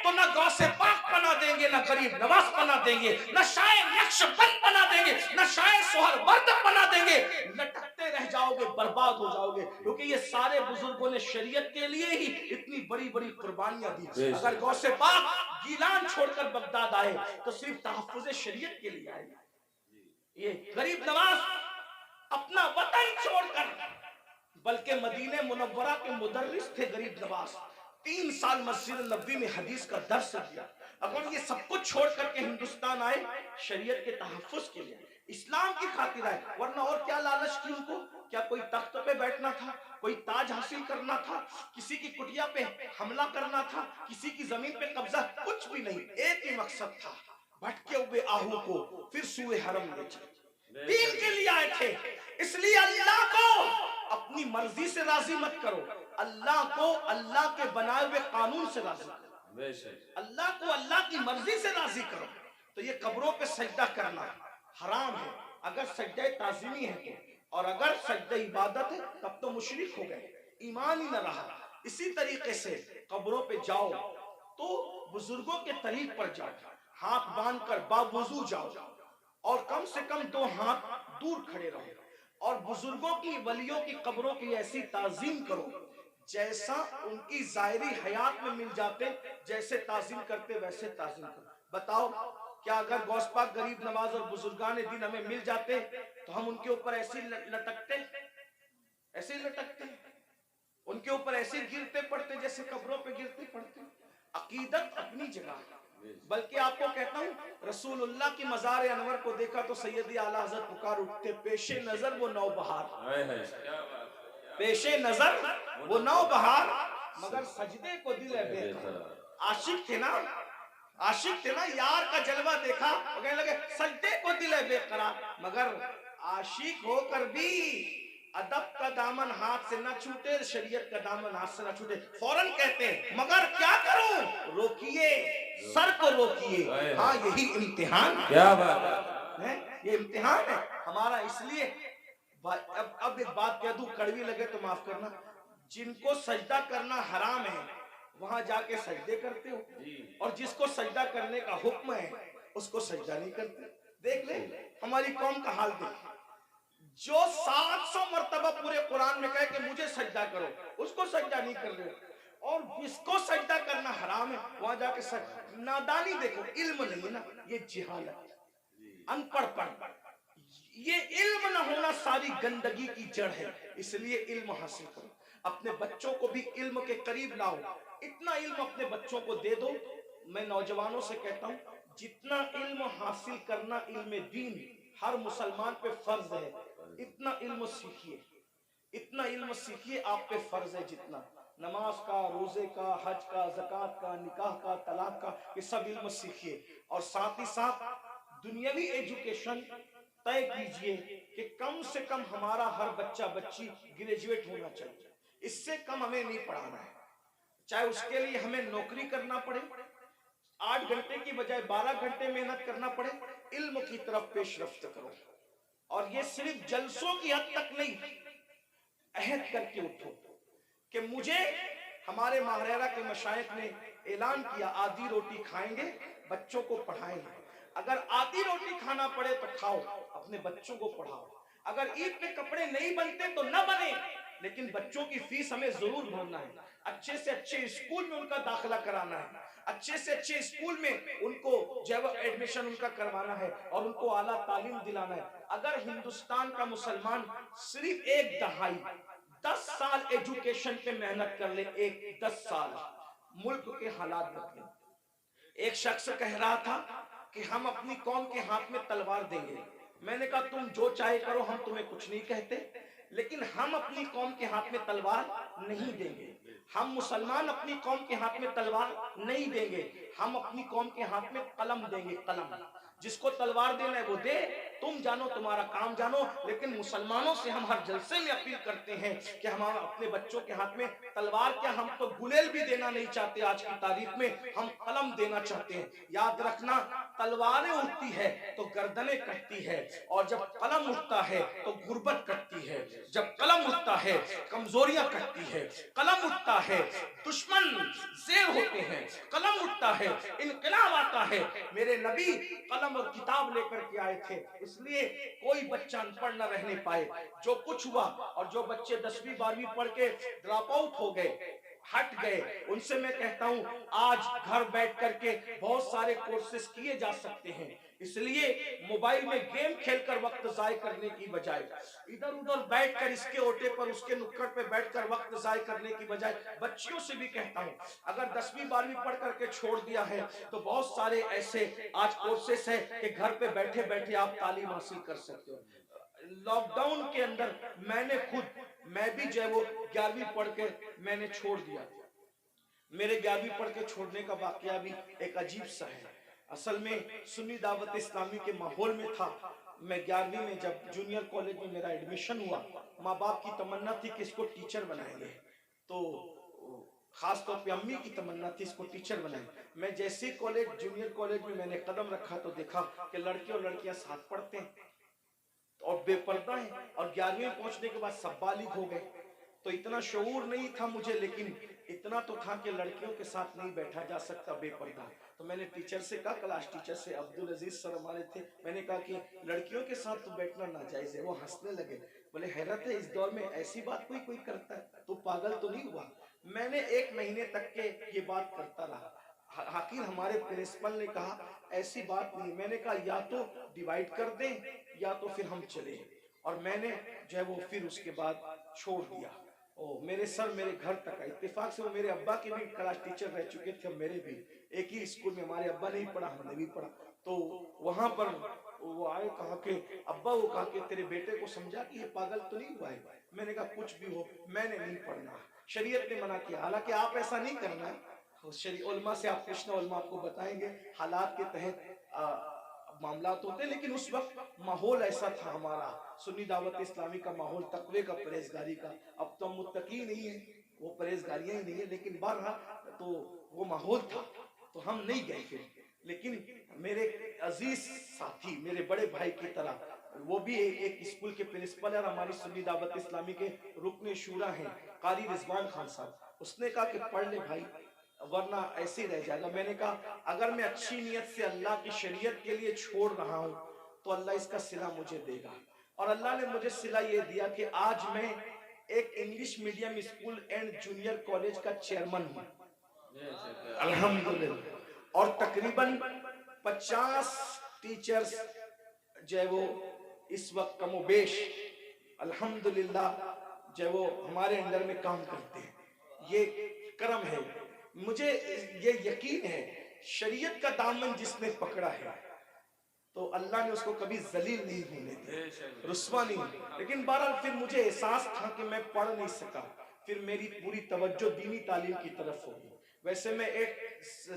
تو نہ غوث پاک بنا دیں گے، نہ غریب نواز بنا دیں گے، نہ شاعر نقشبند بنا دیں گے، نہ شاعر سہرورد بنا دیں گے. لٹکتے رہ جاؤ گے، برباد ہو جاؤ گے. کیونکہ یہ سارے بزرگوں نے شریعت کے لیے ہی اتنی بڑی بڑی قربانیاں دی. اگر غوث پاک گیلان چھوڑ کر بغداد آئے تو صرف تحفظ شریعت کے لیے آئے. یہ غریب نواز اپنا وطن چھوڑ کر، بلکہ مدینہ منورہ کے مدرس تھے غریب نواز، 3 سال مسجد نبوی میں حدیث کا درس دیا. اگر یہ سب کچھ چھوڑ کر کے ہندوستان آئے شریعت کے تحفظ کے لیے، اسلام کی خاطر آئے. ورنہ اور کیا لالچ تھی ان کو؟ کیا کوئی تخت پہ بیٹھنا تھا، کوئی تاج حاصل کرنا تھا، کسی کی کٹیا پہ حملہ کرنا تھا، کسی کی زمین پہ قبضہ؟ کچھ بھی نہیں. ایک ہی مقصد تھا، بھٹکے ہوئے آہو کو پھر سوئے حرم لے چلے. دین کے لیے آئے تھے. اس لیے اللہ کو اپنی مرضی سے راضی مت کرو، اللہ کو اللہ کے بنائے ہوئے قانون سے راضی کرو. اللہ کو اللہ کی مرضی سے راضی کرو. تو یہ قبروں پہ سجدہ کرنا حرام ہے اگر سجدہ تعظیمی ہے تو، اور اگر سجدہ عبادت ہے تب تو مشرک ہو گئے، ایمان ہی نہ رہا. اسی طریقے سے قبروں پہ جاؤ تو بزرگوں کے طریق پر جاؤ، ہاتھ باندھ کر باوضو جاؤ، اور کم سے کم 2 ہاتھ دور کھڑے رہو، اور بزرگوں کی ولیوں کی قبروں کی ایسی تعظیم کرو جیسا ان کی ظاہری حیات میں مل جاتے، جیسے تعظیم کرتے ویسے تعظیم کرو. بتاؤ کیا اگر غوث پاک غریب نواز اور بزرگان دین ہمیں مل جاتے تو ہم ان کے اوپر ایسے لٹکتے، ایسے لٹکتے، ان کے اوپر ایسے گرتے پڑتے جیسے قبروں پہ گرتے پڑتے؟ عقیدت اپنی جگہ. بلکہ آپ کو کہتا ہوں، رسول اللہ کی مزار انور کو دیکھا تو سیدی اعلیٰ حضرت پکار اٹھتے، پیش نظر وہ نو بہار، پیش نظر وہ نو بہار، مگر سجدے کو دل ہے بے قرار. عاشق تھے نا، عاشق تھے نا، یار کا جلوہ دیکھا وہ کہنے لگے سجدے کو دل ہے بے قرار. مگر عاشق ہو کر بھی ادب کا دامن ہاتھ سے نہ چھوٹے، شریعت کا دامن ہاتھ سے نہ چھوٹے. فوراً کہتے ہیں مگر کیا کروں، روکیے سر کو روکیے. ہاں یہی امتحان کیا بات ہے، یہ امتحان ہے ہمارا. اس لیے اب ایک بات کہہ دوں، کڑوی لگے تو معاف کرنا، جن کو سجدہ کرنا حرام ہے وہاں جا کے سجدے کرتے ہو، اور جس کو سجدہ کرنے کا حکم ہے اس کو سجدہ نہیں کرتے. دیکھ لیں ہماری قوم کا حال دیکھ، جو 700 مرتبہ پورے قرآن میں کہے کہ مجھے سجدہ کرو اس کو سجدہ نہیں کر رہے، اور جس کو سجدہ کرنا حرام ہے وہاں جا کے نادانی دیکھو. علم نہیں نا، یہ جہالت، ان پڑھ پڑھ. یہ علم نہ ہونا ساری گندگی کی جڑ ہے. اس لیے علم حاصل کرو، اپنے بچوں کو بھی علم کے قریب لاؤ. اتنا علم اپنے بچوں کو دے دو. میں نوجوانوں سے کہتا ہوں جتنا علم حاصل کرنا علم دین ہر مسلمان پہ فرض ہے، اتنا علم سیکھیے، اتنا علم سیکھیے، آپ پہ فرض ہے جتنا. نماز کا، روزے کا، حج کا، زکوٰۃ کا، نکاح کا، طلاق کا، یہ سب علم سیکھیے. اور ساتھ ہی ساتھ دنیاوی ایجوکیشن طے کیجئے کہ کم سے کم ہمارا ہر بچہ بچی گریجویٹ ہونا چاہیے. اس سے کم ہمیں نہیں پڑھانا ہے، چاہے اس کے لیے ہمیں نوکری کرنا پڑے، 8 گھنٹے کی بجائے 12 گھنٹے محنت کرنا پڑے. علم کی طرف پیش رفت کرو. اور یہ صرف جلسوں کی حد تک نہیں، عہد کر کے اٹھو کہ مجھے، ہمارے ماہرہ کے مشائخ نے اعلان کیا آدھی روٹی کھائیں گے، بچوں کو پڑھائیں گے. اگر آدھی روٹی کھانا پڑے تو کھاؤ، اپنے بچوں کو پڑھاؤ. اگر عید پہ کپڑے نہیں بنتے تو نہ بنے، لیکن بچوں کی فیس ہمیں ضرور بھرنا ہے. اچھے سے اچھے اسکول میں ان کا داخلہ کرانا ہے، اچھے سے اچھے اسکول میں ان کو جو ہے ایڈمیشن ان کا کروانا ہے، اور ان کو اعلیٰ تعلیم دلانا ہے. اگر ہندوستان کا مسلمان صرف 1 دہائی 10 سال ایجوکیشن پہ محنت کر لے، 10 سال، ملک کے حالات بدلیں. ایک شخص کہہ رہا تھا کہ ہم اپنی قوم کے ہاتھ میں تلوار دیں گے. میں نے کہا تم جو چاہے کرو، ہم تمہیں کچھ نہیں کہتے، لیکن ہم اپنی قوم کے ہاتھ میں تلوار نہیں دیں گے. ہم مسلمان اپنی قوم کے ہاتھ میں تلوار نہیں دیں گے، ہم اپنی قوم کے ہاتھ میں قلم دیں گے. قلم جس کو تلوار دینا ہے وہ دے، تم جانو تمہارا کام جانو، لیکن مسلمانوں سے ہم ہر جلسے میں اپیل کرتے ہیں کہ ہم اپنے بچوں کے ہاتھ میں تلوار کیا، ہم تو گلیل بھی دینا نہیں چاہتے آج کی تاریخ میں، ہم قلم دینا چاہتے ہیں۔ یاد رکھنا تلواریں اٹھتی ہے تو گردنیں کٹتی ہے، اور جب قلم اٹھتا ہے تو غربت کٹتی ہے، جب قلم اٹھتا ہے کمزوریاں کٹتی ہے، قلم اٹھتا ہے دشمن زیر ہوتے ہیں، قلم اٹھتا ہے انقلاب آتا ہے۔ میرے نبی قلم اور کتاب لے کر کے آئے تھے، اس لیے کوئی بچہ ان پڑھ نہ رہنے پائے۔ جو کچھ ہوا، اور جو بچے 10ویں 12ویں پڑھ کے ڈراپ آؤٹ ہو گئے، ہٹ گئے، ان سے میں کہتا ہوں آج گھر بیٹھ کر کے بہت سارے کورسز کیے جا سکتے ہیں، اس لیے موبائل میں گیم کھیل کر وقت ضائع کرنے کی بجائے، ادھر ادھر بیٹھ کر اس کے اوٹے پر اس کے نکڑ پہ بیٹھ کر وقت ضائع کرنے کی بجائے، بچیوں سے بھی کہتا ہوں اگر 10ویں 12ویں پڑھ کر کے چھوڑ دیا ہے تو بہت سارے ایسے آج کورسز ہیں کہ گھر پہ بیٹھے بیٹھے آپ تعلیم حاصل کر سکتے ہو۔ لاک ڈاؤن کے اندر میں بھی جو ہے وہ 11ویں پڑھ کے میں نے چھوڑ دیا، میرے 11ویں پڑھ کے چھوڑنے کا واقعہ بھی ایک عجیب سا ہے۔ اصل میں سنی دعوت اسلامی کے ماحول میں تھا، میں 11ویں میں جب جونیئر کالج میں میرا ایڈمیشن ہوا، ماں باپ کی تمنا تھی کہ اس کو ٹیچر بنائیں گے، تو خاص طور پہ امی کی تمنا تھی اس کو ٹیچر بنائیں۔ میں جیسے جونیئر کالج میں نے قدم رکھا تو دیکھا کہ لڑکے اور لڑکیاں ساتھ پڑھتے ہیں اور بے پردہ ہیں، اور 11ویں پہنچنے کے بعد سب بالغ ہو گئے، تو اتنا شعور نہیں تھا مجھے، لیکن اتنا تو تھا کہ لڑکیوں کے ساتھ نہیں بیٹھا جا سکتا بے پردہ۔ تو میں نے ٹیچر سے کہا، کلاس ٹیچر سے، عبدالعزیز سر ہمارے تھے، میں نے کہا کہ لڑکیوں کے ساتھ تو بیٹھنا ناجائز ہے۔ وہ ہنسنے لگے، بولے حیرت ہے اس دور میں ایسی بات کوئی کرتا ہے، تو پاگل تو نہیں ہوا؟ میں نے 1 مہینے تک کے یہ بات کرتا رہا، آخر ہمارے پرنسپل نے کہا ایسی بات نہیں، میں نے کہا یا تو ڈیوائیڈ کر دیں یا تو پھر ہم چلیں، اور میں نے جو ہے وہ پھر اس کے بعد چھوڑ دیا۔ میرے سر میرے گھر تک آئے، اتفاق سے وہ میرے ابا کے بھی کلاس ٹیچر رہ چکے تھے، میرے بھی ایک ہی اسکول میں، ہمارے ابا نہیں پڑھا ہم نے بھی پڑھا، تو وہاں پر وہ آئے، کہا کہ ابا، وہ کہا کہ تیرے بیٹے کو سمجھا کہ یہ پاگل تو نہیں ہوا ہے؟ میں نے کہا کچھ بھی ہو میں نے نہیں پڑھنا، شریعت نے منع کیا، حالانکہ آپ ایسا نہیں کرنا ہے، علماء سے آپ پوچھنا، علماء آپ کو بتائیں گے حالات کے تحت معاملات ہوتے، لیکن اس وقت ماحول ایسا تھا ہمارا سنی دعوت اسلامی کا ماحول، تقوی کا، پرہیزگاری کا۔ اب تو ہم متقی نہیں ہیں، وہ پرہیزگاریاں ہی نہیں ہیں، لیکن بہرحال تو وہ ماحول تھا تو ہم نہیں گئے پھر۔ لیکن میرے عزیز ساتھی، میرے بڑے بھائی کی طرح، وہ بھی ایک اسکول کے پرنسپل اور ہماری سنی دعوت اسلامی کے رکن شورا ہیں، قاری رضوان خان صاحب، اس نے کہا کہ پڑھ لے بھائی ورنہ ایسے ہی رہ جائے گا۔ میں نے کہا اگر میں اچھی نیت سے اللہ کی شریعت کے لیے چھوڑ رہا ہوں تو اللہ اس کا صلہ مجھے دے گا، اور اللہ نے مجھے صلہ یہ دیا کہ آج میں ایک English medium school and junior college کا چیئرمن ہوں الحمدللہ، اور تقریباً 50 ٹیچرز جو ہے وہ اس وقت کم و بیش الحمدللہ جو ہے وہ ہمارے اندر میں کام کرتے ہیں۔ یہ کرم ہے، مجھے یہ یقین ہے شریعت کا دامن جس نے پکڑا ہے تو اللہ نے اس کو کبھی ذلیل نہیں ہونے دیا، رسوا نہیں۔ لیکن بہرحال پھر مجھے احساس تھا کہ میں پڑھ نہیں سکا، پھر میری پوری توجہ دینی تعلیم کی طرف ہوگی۔ ویسے میں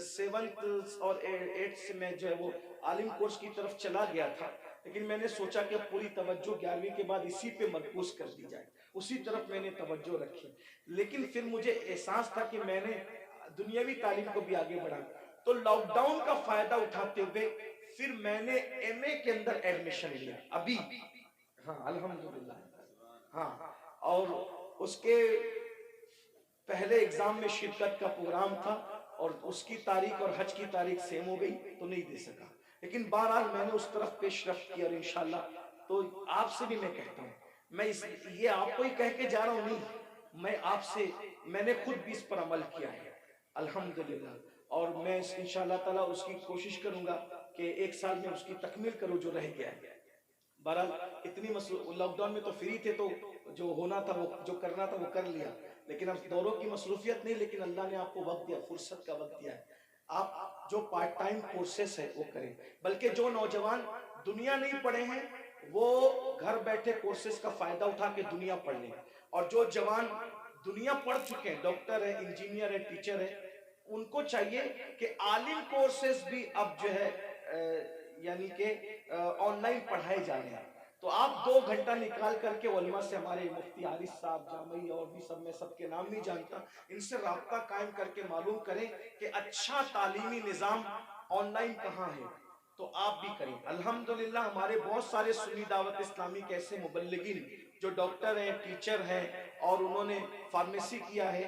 7th اور 8th سے میں جو ہے وہ عالم کورس کی طرف چلا گیا تھا، لیکن میں نے سوچا کہ پوری توجہ 11ویں کے بعد اسی پہ مرکوز کر دی جائے، اسی طرف میں نے توجہ رکھی۔ لیکن پھر مجھے احساس تھا کہ میں نے دنیاوی تعلیم کو بھی آگے بڑھا، تو لاک ڈاؤن کا فائدہ اٹھاتے ہوئے پھر میں نے ایم اے کے اندر ایڈمیشن لیا ابھی، ہاں الحمدللہ، ہاں، اور اس کے پہلے ایگزام میں شرکت کا پروگرام تھا اور اس کی تاریخ اور حج کی تاریخ سیم ہو گئی تو نہیں دے سکا، لیکن بہرحال میں نے اس طرف پیش رفت کیا، اور انشاءاللہ تو آپ سے بھی میں کہتا ہوں، میں یہ آپ کو ہی کہہ کے جا رہا ہوں نہیں، میں نے خود بھی اس پر عمل کیا ہے الحمدللہ، اور میں انشاءاللہ تعالیٰ اس کی کوشش کروں گا کہ 1 سال میں اس کی تکمیل کروں جو رہ گیا ہے۔ بہرحال اتنی لاک ڈاؤن میں تو فری تھے، تو جو ہونا تھا وہ جو کرنا تھا وہ کر لیا، لیکن اب دوروں کی مصروفیت نہیں، لیکن اللہ نے آپ کو وقت دیا، فرصت کا وقت دیا ہے، آپ جو پارٹ ٹائم کورسز ہیں وہ کریں، بلکہ جو نوجوان دنیا نہیں پڑھے ہیں وہ گھر بیٹھے کورسز کا فائدہ اٹھا کے دنیا پڑھ لیں، اور جو جوان دنیا پڑھ چکے ہیں، ڈاکٹر ہیں، انجینئر ہیں، ٹیچر ہیں، ان کو چاہیے کہ عالم کورسز بھی اب جو ہے یعنی کہ آن لائن پڑھائے جا رہے ہیں، تو آپ 2 گھنٹہ نکال کر کے علماء سے، ہمارے مفتی حارث صاحب جامعی اور بھی سب، میں سب کے نام نہیں جانتا، ان سے رابطہ قائم کر کے معلوم کریں کہ اچھا تعلیمی نظام آن لائن کہاں ہے، تو آپ بھی کریں۔ الحمدللہ ہمارے بہت سارے سنی دعوت اسلامی کے ایسے مبلغین جو ڈاکٹر ہیں، ٹیچر ہیں، اور انہوں نے فارمیسی کیا ہے،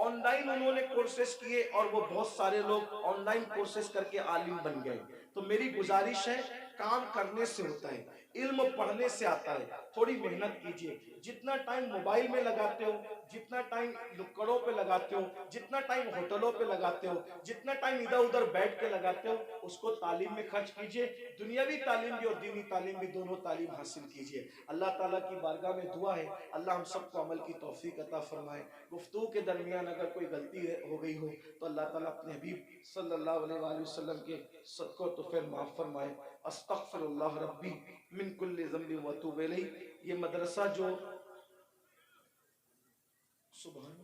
آن لائن انہوں نے کورسز کیے، اور وہ بہت سارے لوگ آن لائن کورسز کر کے عالم بن گئے۔ تو میری گزارش ہے، کام کرنے سے ہوتا ہے، علم پڑھنے سے آتا ہے، تھوڑی محنت کیجئے۔ جتنا ٹائم موبائل میں لگاتے ہو، جتنا ٹائم نکڑوں پہ لگاتے ہو، جتنا ٹائم ہوٹلوں پہ لگاتے ہو، جتنا ٹائم ادھر ادھر بیٹھ کے لگاتے ہو، اس کو تعلیم میں خرچ کیجئے۔ دنیاوی تعلیم بھی اور دینی تعلیم بھی، دونوں تعلیم حاصل کیجئے۔ اللہ تعالیٰ کی بارگاہ میں دعا ہے، اللہ ہم سب کو عمل کی توفیق عطا فرمائے۔ گفتگو کے درمیان اگر کوئی غلطی ہو گئی ہو تو اللہ تعالیٰ اپنے حبیب صلی اللہ علیہ وآلہ وسلم کے صدقہ تو پھر معاف فرمائے۔ استغفر اللہ ربی من کل ذنب و اتوب الیہ۔ یہ مدرسہ جو سبحان